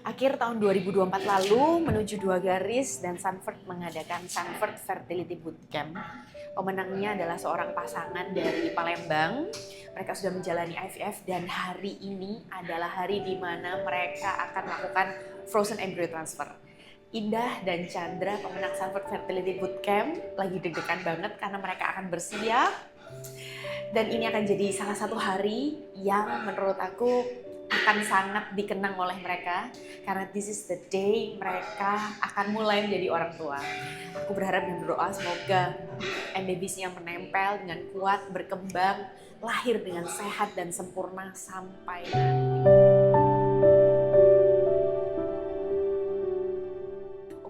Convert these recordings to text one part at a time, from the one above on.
Akhir tahun 2024 lalu menuju 2 garis dan Sanford mengadakan Sanford Fertility Bootcamp. Pemenangnya adalah seorang pasangan dari Palembang. Mereka sudah menjalani IVF dan hari ini adalah hari di mana mereka akan melakukan frozen embryo transfer. Indah dan Chandra, pemenang Sanford Fertility Bootcamp, lagi deg-degan banget karena mereka akan bersiap. Dan ini akan jadi salah satu hari yang menurut aku akan sangat dikenang oleh mereka karena this is the day mereka akan mulai menjadi orang tua. Aku berharap dan berdoa semoga babies-nya menempel dengan kuat, berkembang, lahir dengan sehat dan sempurna sampai nanti.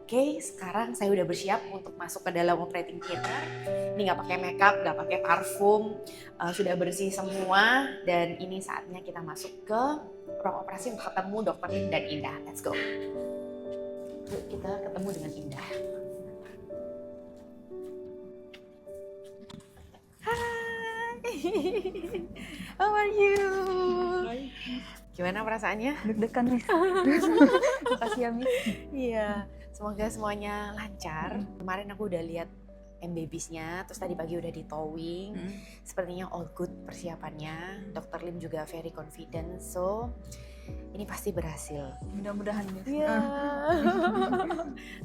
Oke, sekarang saya udah bersiap untuk masuk ke dalam operating theater. Ini nggak pakai makeup, nggak pakai parfum, sudah bersih semua. Dan ini saatnya kita masuk ke ruang operasi untuk ketemu Dokter Lim dan Indah. Let's go. Yuk kita ketemu dengan Indah. Hai, how are you? Gimana perasaannya? Deg-degan Miss. Makasih ya Miss. Iya, semoga semuanya lancar. Kemarin aku udah lihat babies-nya, terus tadi pagi udah di towing. Sepertinya all good persiapannya. Dokter Lim juga very confident, so ini pasti berhasil. Mudah-mudahan Miss. Iya.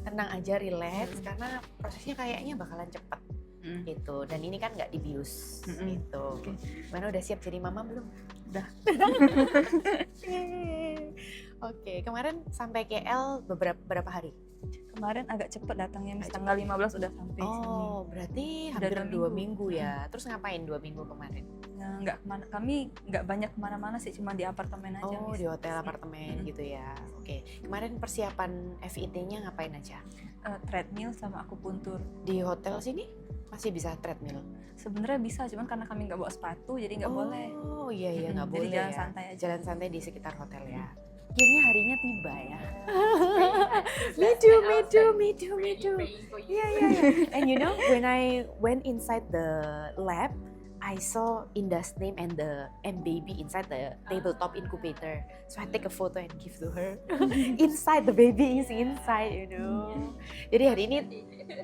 Tenang aja, relax, karena prosesnya kayaknya bakalan cepet. Gitu, dan ini kan nggak dibius gitu. Mana udah siap jadi mama belum? Udah. Oke, kemarin sampai KL berapa hari? Kemarin agak cepet datangnya Miss, tanggal 15 udah sampai sini. Oh, berarti Udah hampir 2 2 minggu ya. Terus ngapain 2 minggu kemarin? Nah, kami nggak banyak kemana-mana sih, cuma di apartemen aja Oh, Miss. di hotel apartemen gitu ya. Oke, kemarin persiapan FIT-nya ngapain aja? Treadmill sama akupuntur. Di hotel sini masih bisa treadmill? Sebenarnya bisa, cuman karena kami nggak bawa sepatu jadi nggak boleh. Oh iya nggak boleh. Jadi jalan ya. santai aja. Jalan santai di sekitar hotel ya. Akhirnya harinya tiba ya. Me too. Yeah. And you know, when I went inside the lab, I saw Indah's name and the baby inside the tabletop incubator. So I take a photo and give to her. Inside, the baby is inside, you know. Jadi hari ini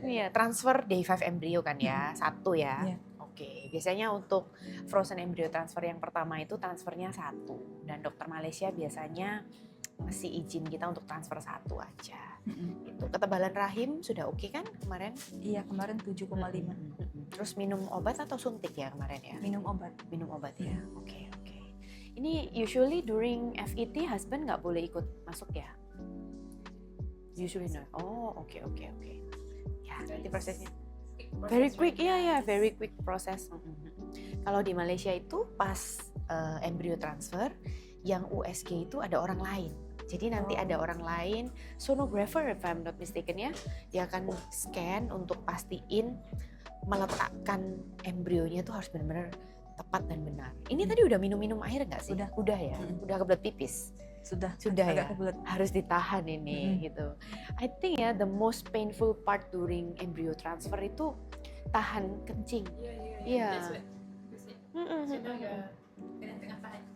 ya, transfer day 5 embryo kan ya, satu ya. Yeah. Oke, biasanya untuk frozen embryo transfer yang pertama itu transfernya 1. Dan dokter Malaysia biasanya masih izin kita untuk transfer 1 aja. Itu ketebalan rahim sudah oke kan kemarin? Iya, kemarin 7,5. Terus minum obat atau suntik ya kemarin ya? Minum obat. Minum obat ya. Oke. Ini usually during FET husband nggak boleh ikut masuk ya? Usually no. Oh, oke. Ya, nanti prosesnya very quick, ya, very quick proses. Kalau di Malaysia itu pas embryo transfer, yang USG itu ada orang lain. Jadi nanti ada orang lain, sonographer if I'm not mistaken ya, dia akan scan untuk pastiin meletakkan embrionya itu harus benar-benar tepat dan benar. Ini tadi udah minum air nggak sih? Udah ya, udah kebelet pipis. Sudah ya, kebelet. Harus ditahan ini gitu. I think ya the most painful part during embryo transfer itu tahan kencing. Iya.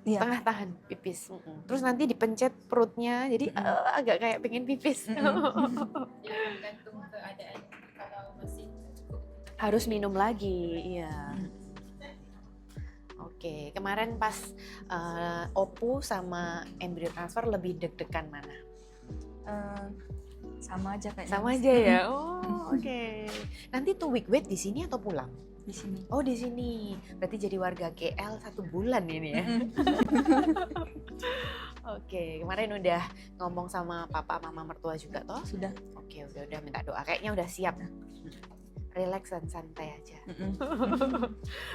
Tengah tahan pipis. Terus nanti dipencet perutnya, jadi agak kayak pengen pipis. Tergantung keadaan, kalau masih cukup harus minum lagi, iya. Oke, kemarin pas OPU sama embryo transfer lebih deg-degan mana? Sama aja kayaknya. Sama aja ya. Oh, oke. Nanti tuh week wait di sini atau pulang? Di sini. Oh, di sini. Berarti jadi warga KL 1 bulan ini ya. Oke, kemarin udah ngomong sama papa mama mertua juga toh? Sudah. Oke, udah minta doa. Kayaknya udah siap. Relax dan santai aja.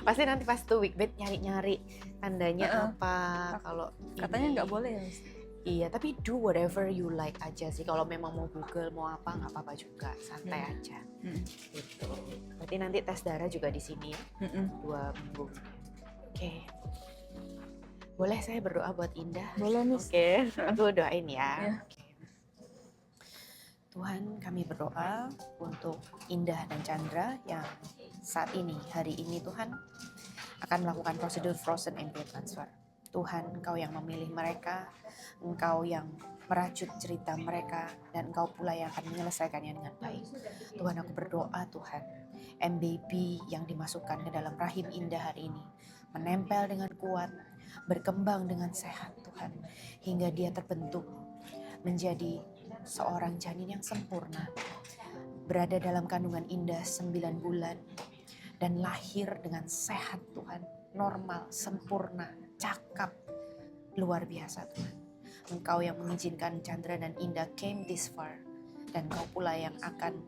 Pasti nanti pas tuh weekbed nyari-nyari tandanya apa. Kalau katanya nggak boleh ya. Iya, tapi do whatever you like aja sih. Kalau memang mau Google mau apa nggak apa-apa juga, santai aja. Gitu. Berarti nanti tes darah juga di sini ya, 2 minggu. Oke. Boleh saya berdoa buat Indah? Boleh Miss. Oke, aku doain ya. Ya. Oke. Tuhan, kami berdoa untuk Indah dan Chandra yang saat ini, hari ini Tuhan akan melakukan prosedur frozen embryo transfer. Tuhan, Engkau yang memilih mereka, Engkau yang merajut cerita mereka, dan Engkau pula yang akan menyelesaikannya dengan baik. Tuhan, aku berdoa Tuhan, MBB yang dimasukkan ke dalam rahim Indah hari ini, menempel dengan kuat, berkembang dengan sehat Tuhan, hingga dia terbentuk menjadi seorang janin yang sempurna, berada dalam kandungan Indah 9 bulan, dan lahir dengan sehat Tuhan, normal, sempurna, cakap, luar biasa Tuhan. Engkau yang mengizinkan Chandra dan Indah came this far, dan Engkau pula yang akan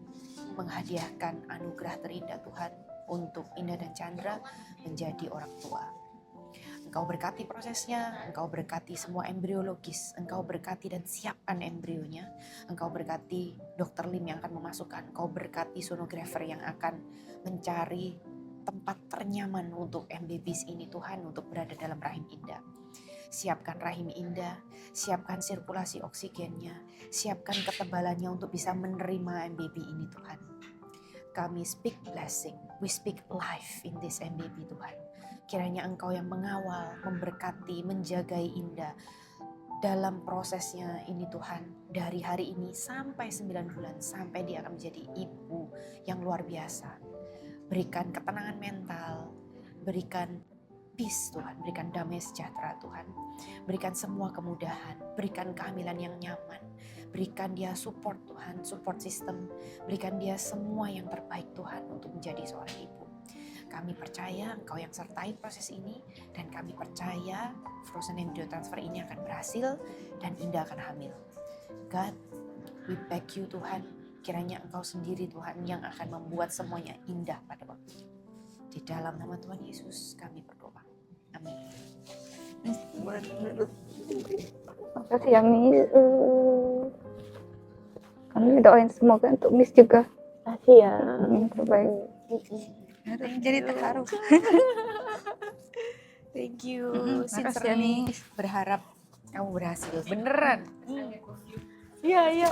menghadiahkan anugerah terindah Tuhan untuk Indah dan Chandra menjadi orang tua. Engkau berkati prosesnya, Engkau berkati semua embriologis, Engkau berkati dan siapkan embrionya, Engkau berkati dokter Lim yang akan memasukkan, Engkau berkati sonografer yang akan mencari tempat ternyaman untuk MBBs ini Tuhan, untuk berada dalam rahim Indah. Siapkan rahim Indah, siapkan sirkulasi oksigennya, siapkan ketebalannya untuk bisa menerima MBB ini Tuhan. Kami speak blessing, we speak life in this MBB Tuhan. Kiranya Engkau yang mengawal, memberkati, menjagai Indah dalam prosesnya ini Tuhan. Dari hari ini sampai 9 bulan, sampai dia akan menjadi ibu yang luar biasa. Berikan ketenangan mental, berikan peace Tuhan, berikan damai sejahtera Tuhan. Berikan semua kemudahan, berikan kehamilan yang nyaman. Berikan dia support Tuhan, support system. Berikan dia semua yang terbaik Tuhan untuk menjadi seorang ibu. Kami percaya Engkau yang sertai proses ini, dan kami percaya frozen embryo transfer ini akan berhasil dan Indah akan hamil. God, we beg you Tuhan, kiranya Engkau sendiri Tuhan yang akan membuat semuanya indah pada waktu itu. Di dalam nama Tuhan Yesus kami berdoa. Amin. Makasih ya Miss. Kami doain semoga untuk Miss juga. Makasih ya. Yang terbaik. Jadi terharu. Thank you. Makasih ya Sincerely Miss. berharap kamu berhasil. Beneran. Iya, iya.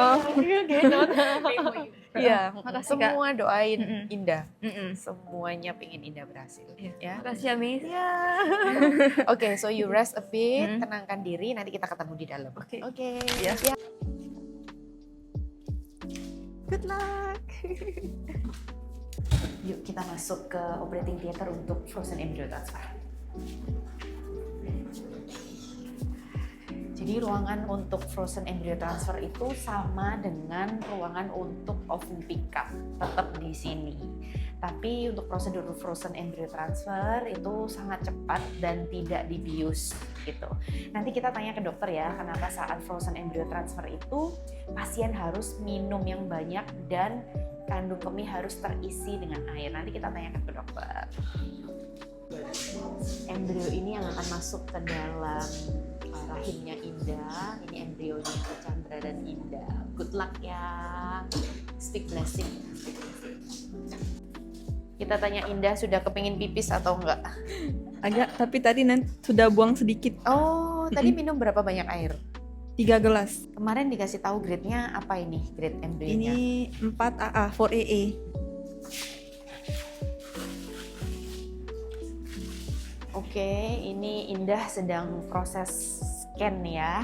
Iya, makasih Kak. Semua doain Mm-mm. Indah. Mm-mm. Semuanya pengen Indah berhasil. Ya. Makasih ya Miss. Oke, so you rest a bit, Mm. tenangkan diri, nanti kita ketemu di dalam. Oke. Oke. Ya. Ya. Good luck. Yuk kita masuk ke operating theater untuk frozen embryo transfer. Jadi ruangan untuk frozen embryo transfer itu sama dengan ruangan untuk ovum pickup, tetap di sini. Tapi untuk prosedur frozen embryo transfer itu sangat cepat dan tidak dibius gitu. Nanti kita tanya ke dokter ya, kenapa saat frozen embryo transfer itu pasien harus minum yang banyak dan kandung kemih harus terisi dengan air. Nanti kita tanyakan ke dokter. Embrio ini yang akan masuk ke dalam rahimnya Indah. Ini embrionya Chandra dan Indah. Good luck ya. Speak blessing. Kita tanya Indah, sudah kepingin pipis atau enggak? Agak, tapi tadi sudah buang sedikit. Oh, tadi minum berapa banyak air? 3 gelas. Kemarin dikasih tahu grade-nya apa ini? Grade embrionya? Ini 4 AA, 4 AA. Oke, ini Indah sedang proses scan ya.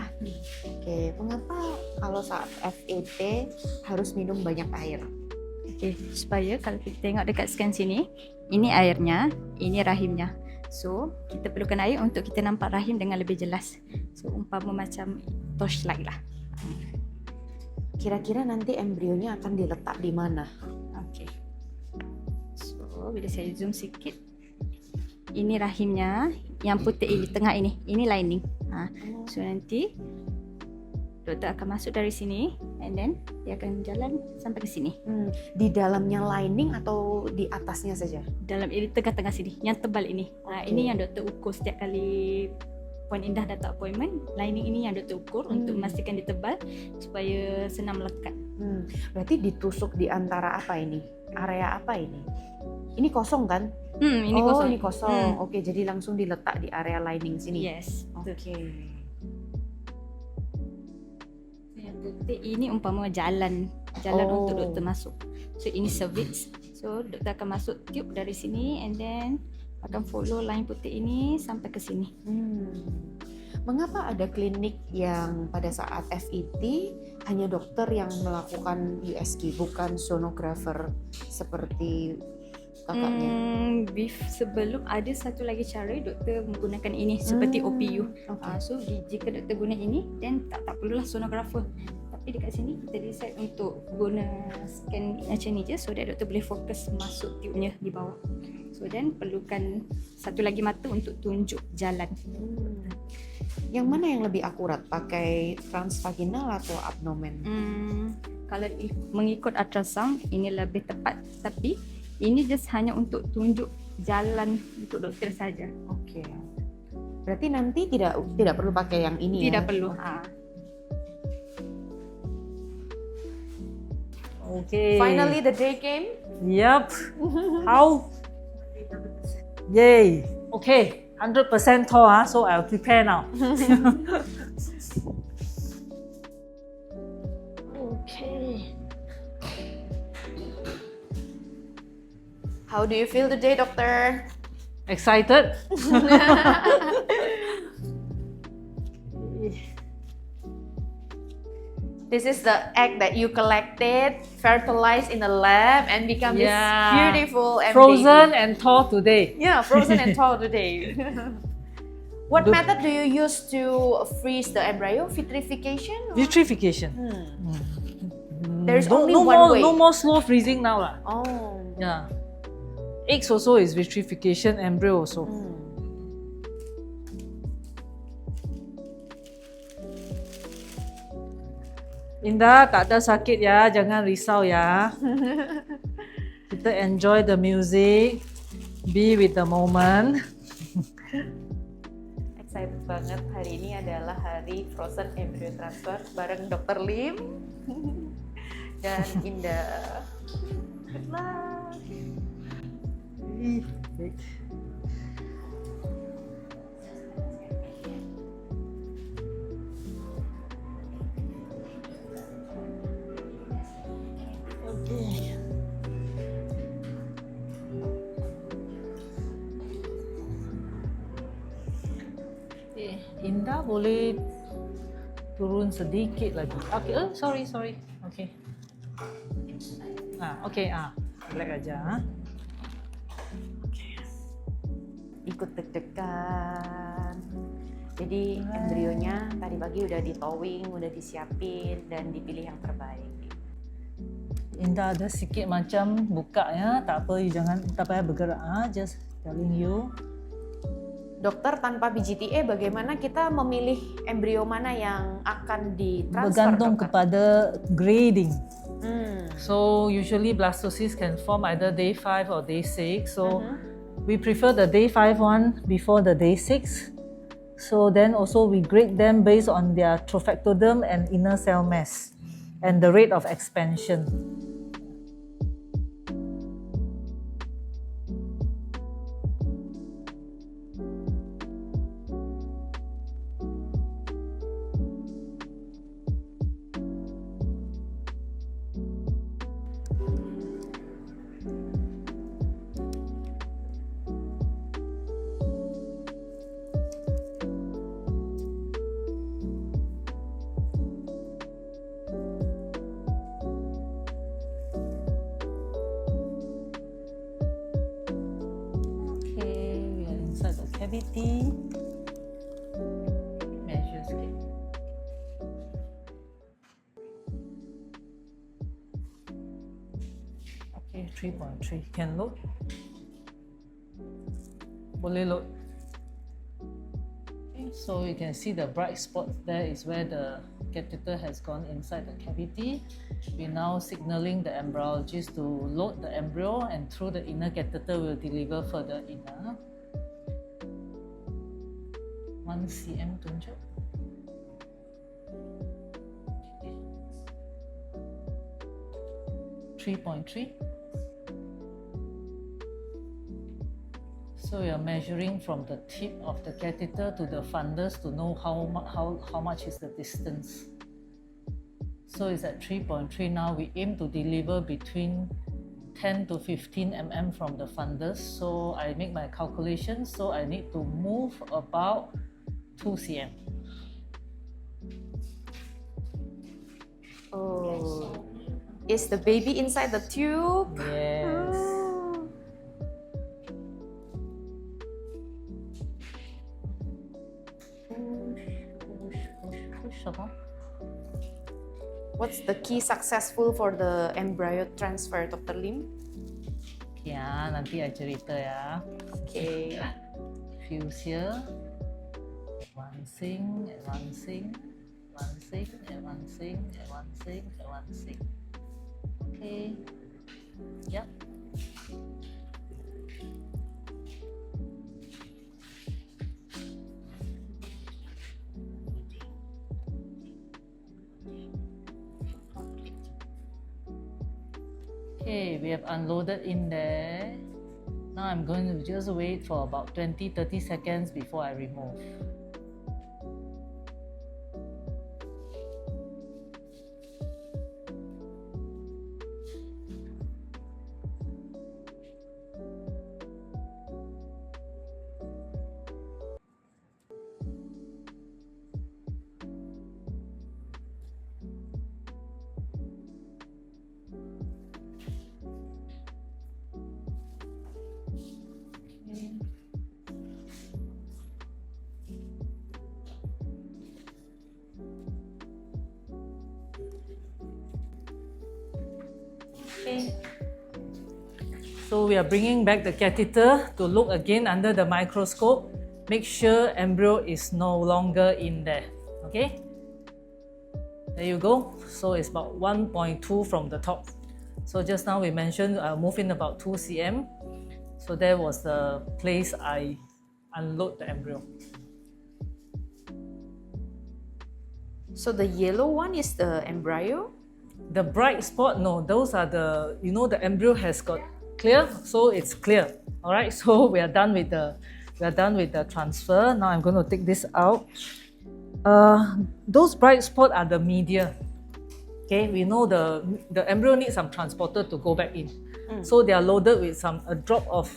Oke, mengapa kalau saat FET harus minum banyak air? Oke, supaya kalau kita tengok dekat scan sini, ini airnya, ini rahimnya. So, kita perlukan air untuk kita nampak rahim dengan lebih jelas. So, umpama macam torchlight lah. Kira-kira nanti embrionya akan diletak di mana? Oke. So, bila saya zoom sikit, ini rahimnya, yang putih ini, tengah ini lining. So, nanti doktor akan masuk dari sini, and then dia akan jalan sampai ke sini. Di dalamnya lining atau di atasnya saja? Dalam ini tengah-tengah sini, yang tebal ini. Oke. Ini yang doktor ukur setiap kali Puan Indah datang appointment. Lining ini yang doktor ukur untuk memastikan dia tebal supaya senang melekat. Berarti ditusuk di antara apa ini? Area apa ini? Ini kosong kan? Ini oh, kosong. ini kosong. Oke, jadi langsung diletak di area lining sini. Yes. Oke. Yang putih ini umpama jalan untuk doktor masuk. So ini cervix. So doktor akan masuk tube dari sini, and then akan follow line putih ini sampai ke sini. Mengapa ada klinik yang pada saat FET hanya dokter yang melakukan USG, bukan sonografer seperti kakaknya? Sebelum ada satu lagi cara doktor menggunakan ini seperti OPU. Okay. So jika doktor guna ini, then tak perlulah sonografer. Tapi dekat sini kita decide untuk guna scan macam ni je, so that doktor boleh fokus masuk tube-nya di bawah. So then perlukan satu lagi mata untuk tunjuk jalan. Yang mana yang lebih akurat, pakai transvaginal atau abdomen? Kalau mengikut ultrasound ini lebih tepat, tapi ini just hanya untuk tunjuk jalan untuk doktor saja. Oke. Berarti nanti tidak perlu pakai yang ini Tidak ya? perlu. Okay. Finally the day came. Yep. How? Yay. Okay. 100% tall, so I'll prepare now. Okay. How do you feel today, doctor? Excited? This is the egg that you collected, fertilized in the lab, and become Yeah. this beautiful and Frozen baby. and tall today. Yeah, frozen and tall today. What method do you use to freeze the embryo? Vitrification? or- Vitrification. There's No- only no one more, way. No more slow freezing now lah. Oh. Yeah. Eggs also is vitrification, embryo also. Indah, tak ada sakit ya, jangan risau ya. Kita enjoy the music, be with the moment. Excited banget, hari ini adalah hari frozen embryo transfer bareng Dr. Lim dan Indah. Good luck. Indah boleh turun sedikit lagi. Okay, sorry. Okay. Okay, relax aja. Ikut deg-degan. Jadi embrionya tadi pagi udah di towing, udah disiapin dan dipilih yang terbaik. Indah ada sikit macam buka ya, tak apa, you jangan tak payah bergerak. Just telling you. Dokter, tanpa PGTA bagaimana kita memilih embrio mana yang akan ditransfer? Bergantung dokter? kepada grading. Hmm. So usually blastocyst can form either day 5 or day 6. So we prefer the day 5 one before the day 6. So then also we grade them based on their trophectoderm and inner cell mass and the rate of expansion. Okay, we are inside the cavity. Measure scale. Okay, 3.3. Can load? Boleh load. Okay, so you can see the bright spot there is where the catheter has gone inside the cavity. We're now signaling the embryologist to load the embryo, and through the inner catheter will deliver further inner. 1 cm tunjuk. Okay. 3.3. So you're measuring from the tip of the catheter to the fundus to know how much is the distance. So it's at 3.3 now. We aim to deliver between 10 to 15 mm from the fundus. So I make my calculations. So I need to move about 2 cm. Oh, is the baby inside the tube? Yes. Push. What's the key successful for the embryo transfer, Dr. Lim? Ya, nanti I cerita ya. Okay. Fuse here. Advancing. Okay. Yep. Okay, we have unloaded in there. Now I'm going to just wait for about 20-30 seconds before I remove. Okay. So we are bringing back the catheter to look again under the microscope. Make sure embryo is no longer in there. Okay. There you go. So it's about 1.2 from the top. So just now we mentioned move in about 2 cm. So there was the place I unload the embryo. So the yellow one is the embryo? The bright spot, no, those are the, you know, the embryo has got clear, so it's clear. All right, so we are done with the transfer. Now I'm going to take this out. Those bright spots are the media. Okay, we know the embryo needs some transporter to go back in. So they are loaded with a drop of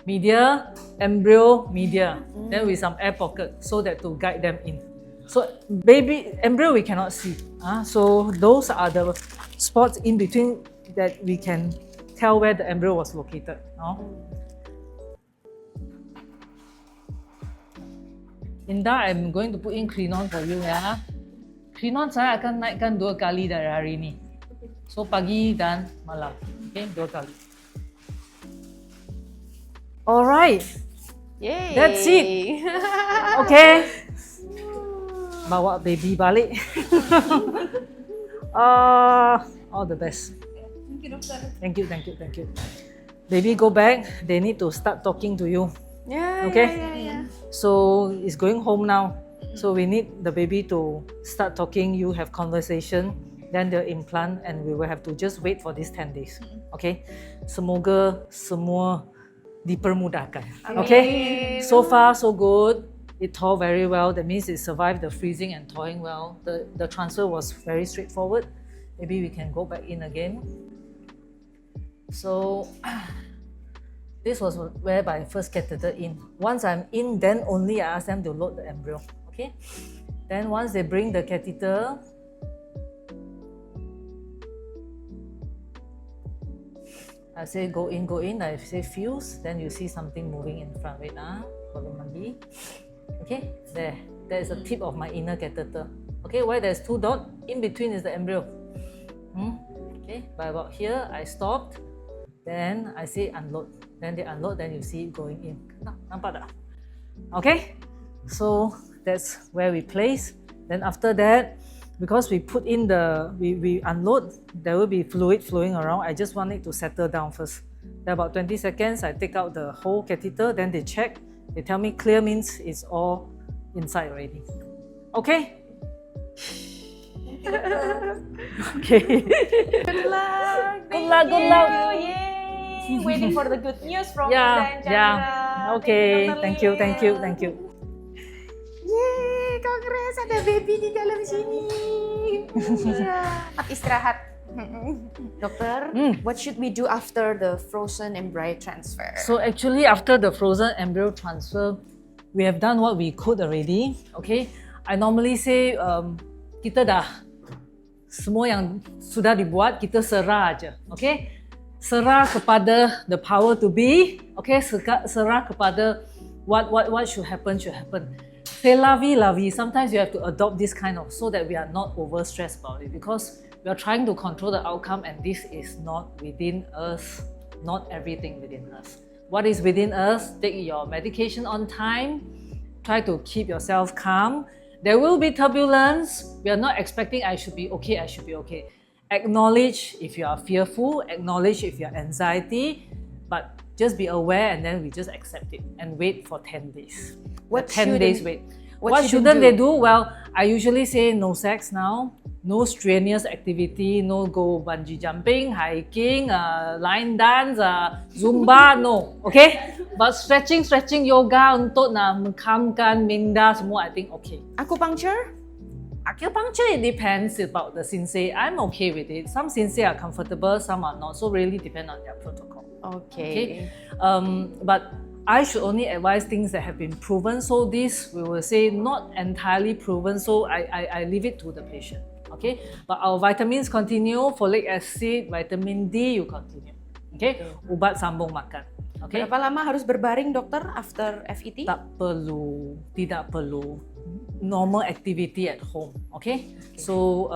media, embryo, media, then with some air pocket so that to guide them in. So embryo we cannot see. So those are the spots in between that we can tell where the embryo was located. Indah, I'm going to put in Crinon for you ya. Crinon saya akan naikkan 2 kali dari hari ini. So pagi dan malam. Okay, 2 kali. Alright. Yay! That's it. Okay. Bawa baby balik. All the best. Thank you. Baby go back. They need to start talking to you. Yeah, Okay. yeah. So it's going home now. So we need the baby to start talking. You have conversation. Then they'll implant, and we will have to just wait for these 10 days. Okay. Semoga semua dipermudahkan. Okay. So far so good. It tore very well. That means it survived the freezing and thawing well. The transfer was very straightforward. Maybe we can go back in again. So this was where I first catheter in. Once I'm in, then only I ask them to load the embryo. Okay. Then once they bring the catheter, I say go in. I say fuse. Then you see something moving in front. Wait, belum lagi. Okay, there is a tip of my inner catheter. Okay, where there's 2 dots, in between is the embryo. Okay, by about here, I stopped. Then I say unload. Then they unload, then you see it going in. Nampak tak? Okay, so that's where we place. Then after that, because we put in we unload, there will be fluid flowing around. I just want it to settle down first. Then about 20 seconds, I take out the whole catheter, then they check. They tell me clear means it's all inside already. Okay? Okay. Good luck. Good luck. Yay! Waiting for the good news from Yeah, Indah and Chandra. Okay, Thank you, thank Dr. you. Lim. Yeay, kongres ada baby di dalam sini. Selamat istirahat. Dokter, what should we do after the frozen embryo transfer? So actually after the frozen embryo transfer, we have done what we could already. Okay, I normally say kita dah semua yang sudah dibuat kita serah aja. Okay, serah kepada the power to be. Okay, serah kepada what should happen. C'est la vie. Sometimes you have to adopt this kind of so that we are not overstressed about it because we are trying to control the outcome and this is not within us, not everything within us. What is within us? Take your medication on time, try to keep yourself calm. There will be turbulence. We are not expecting I should be okay. Acknowledge if you are fearful, acknowledge if you are anxiety, but just be aware and then we just accept it and wait for 10 days. What 10 days wait. What shouldn't shouldn't they do? Well, I usually say no sex now, no strenuous activity, no go bungee jumping, hiking, line dance, Zumba, no. Okay? But stretching, yoga untuk nak mengkamkan minda semua, I think okay. Acupuncture? Acupuncture, it depends about the sensei. I'm okay with it. Some sensei are comfortable, some are not. So really depend on their protocol. Okay. But I should only advise things that have been proven. So this, we will say, not entirely proven. So I leave it to the patient. Okay? But our vitamins continue. Folic acid, vitamin D, you continue. Okay? Ubat sambung makan. Okay? Berapa lama harus berbaring dokter after FET? Tidak perlu. Normal activity at home. Okay? So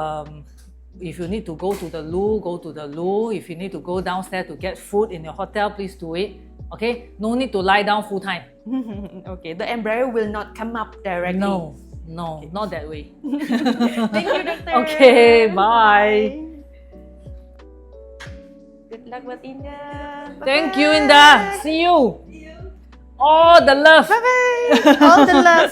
if you need to go to the loo, go to the loo. If you need to go downstairs to get food in your hotel, please do it. Okay? No need to lie down full time. Okay, the embryo will not come up directly. No, not that way. Thank you, dokter. Okay, bye. Good luck buat Indah. Thank you, Indah. See you. All the love. Bye-bye. All the love.